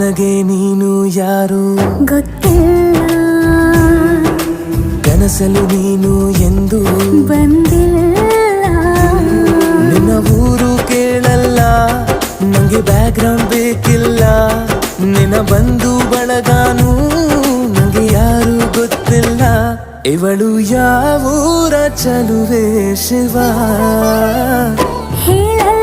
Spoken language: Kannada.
ನನಗೆ ನೀನು ಯಾರು ಗೊತ್ತಿಲ್ಲ, ಕನಸಲು ನೀನು ಎಂದು ಬಂದಿಲ್ಲ. ನಿನ್ನ ಊರು ಕೇಳಲ್ಲ, ನಂಗೆ ಬ್ಯಾಕ್ಗ್ರೌಂಡ್ ಬೇಕಿಲ್ಲ. ನಿನ್ನ ಬಂಧು ಬಳಗಾನು ನಂಗೆ ಯಾರು ಗೊತ್ತಿಲ್ಲ. ಇವಳು ಯಾವೂರ ಚಲುವೆ ಶಿವ ಹೇಳಲ್ಲ